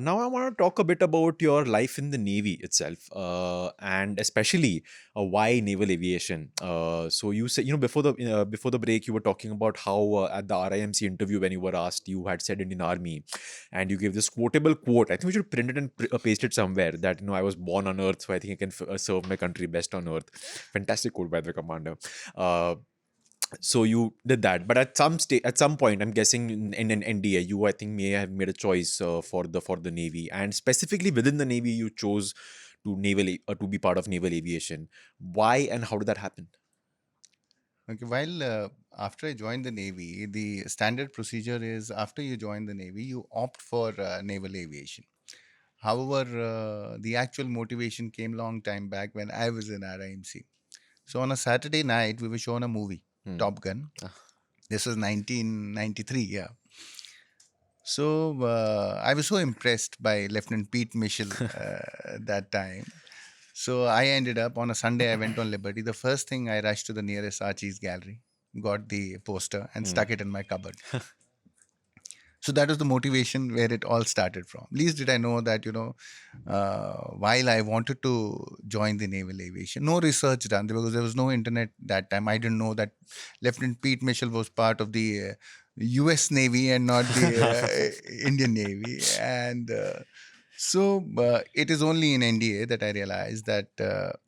Now, I want to talk a bit about your life in the Navy itself, and especially why naval aviation. So you said, before the break, you were talking about how at the RIMC interview, when you were asked, you had said Indian Army, and you gave this quotable quote. I think we should print it and paste it somewhere. That I was born on Earth, so I think I can serve my country best on Earth. Fantastic quote by the commander. Uh, so you did that, but at some point, I'm guessing in an NDA, you, I think, may have made a choice for the Navy, and specifically within the Navy, you chose to be part of naval aviation. Why and how did that happen? Okay, while after I joined the Navy, the standard procedure is after you join the Navy, you opt for naval aviation. However, the actual motivation came long time back when I was in RIMC. So on a Saturday night, we were shown a movie, Hmm. Top Gun. Ah, This was 1993, yeah. So I was so impressed by Lieutenant Pete Mitchell that time. So I ended up on a Sunday. I went on Liberty. The first thing I rushed to the nearest Archie's gallery, got the poster, and hmm. stuck it in my cupboard. So that was the motivation where it all started from. Least did I know that while I wanted to join the naval aviation, no research done because there was no internet that time. I didn't know that Lieutenant Pete Mitchell was part of the U.S. Navy and not the Indian Navy, and it is only in NDA that I realized that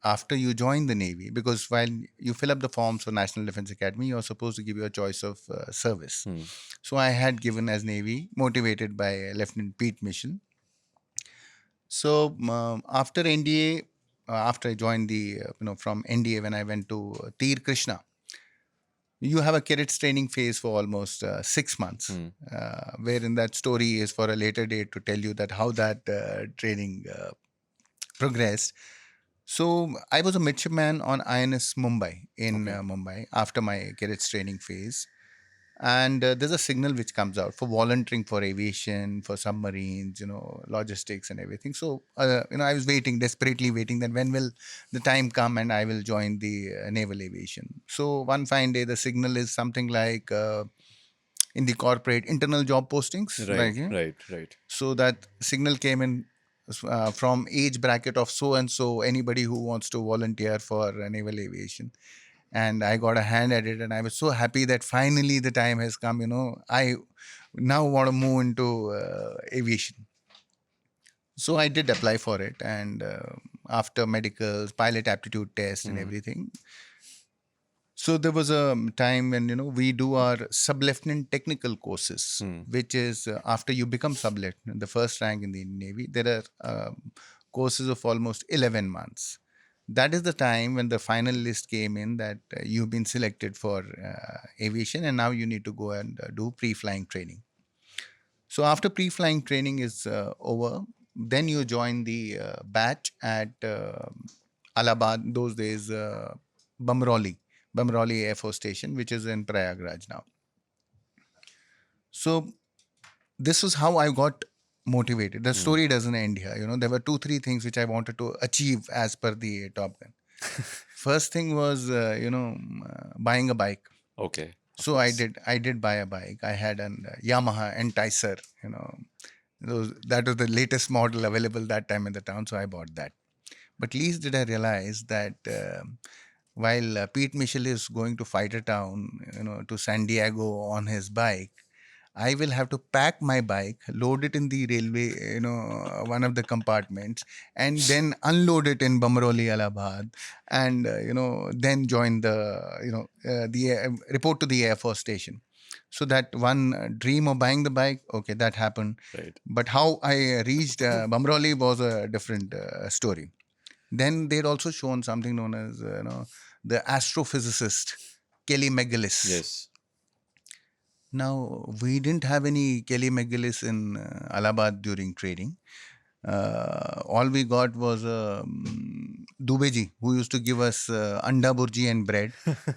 after you join the Navy, because while you fill up the forms for National Defense Academy, you're supposed to give your choice of service. Hmm. So I had given as Navy, motivated by Lieutenant Pete Mission. So after NDA, after I joined the from NDA, when I went to Tir Krishna, you have a cadets training phase for almost 6 months, Hmm. wherein that story is for a later date to tell you that how that training progressed. So I was a midshipman on INS Mumbai in Okay. Mumbai after my cadets training phase. And there's a signal which comes out for volunteering for aviation, for submarines, logistics and everything. So, I was waiting, desperately waiting that when will the time come and I will join the naval aviation. So one fine day, the signal is something like in the corporate internal job postings, Right, like, yeah. right, right. So that signal came in from age bracket of so and so, anybody who wants to volunteer for naval aviation. And I got a hand at it, and I was so happy that finally the time has come. I now want to move into aviation. So I did apply for it, and after medicals, pilot aptitude test, and Hmm. everything. So there was a time when we do our sub-lieutenant technical courses, Hmm. which is after you become sub-lieutenant, the first rank in the Navy. There are courses of almost 11 months. That is the time when the final list came in that you've been selected for aviation, and now you need to go and do pre-flying training. So after pre-flying training is over, then you join the batch at Allahabad, those days Bamroli, Bamroli Air Force Station, which is in Prayagraj now. So this was how I got motivated. The Hmm. story doesn't end here. There were two, three things which I wanted to achieve as per the Top Gun. First thing was, buying a bike. Okay, of So I course. did. I did buy a bike. I had an Yamaha Enticer. That was the latest model available that time in the town. So I bought that. But least did I realize that while Pete Mitchell is going to fight a town, to San Diego on his bike, I will have to pack my bike, load it in the railway, one of the compartments, and then unload it in Bamroli, Allahabad, and then join report to the Air Force station. So that one dream of buying the bike, okay, that happened. Right. But how I reached Bamroli was a different story. Then they'd also shown something known as the astrophysicist Kelly McGillis. Yes. Now, we didn't have any Kelly McGillis in Allahabad during training. All we got was Dubeji, who used to give us anda burji and bread,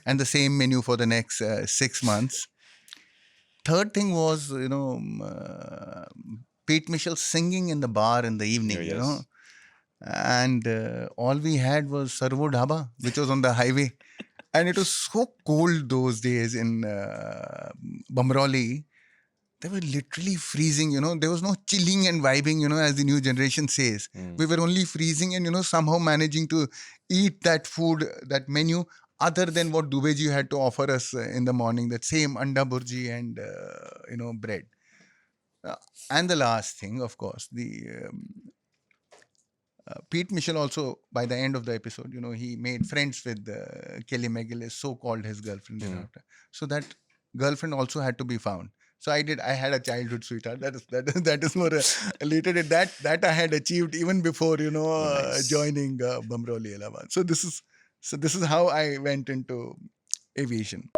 and the same menu for the next 6 months. Third thing was, Pete Mitchell singing in the bar in the Yeah, evening, yes. and all we had was Servo Dhaba, which was on the highway. And it was so cold those days in Bamroli they were literally freezing. There was no chilling and vibing, as the new generation says. Mm. We were only freezing and, somehow managing to eat that food, that menu, other than what Dubeji had to offer us in the morning, that same anda burji and, bread. And the last thing, of course, the Pete Mitchell also, by the end of the episode, he made friends with Kelly McGillis, so called his girlfriend thereafter. So that girlfriend also had to be found. So I did. I had a childhood sweetheart. That is more related. That I had achieved even before Oh, nice. joining Bamroli Allahabad. So this is how I went into aviation.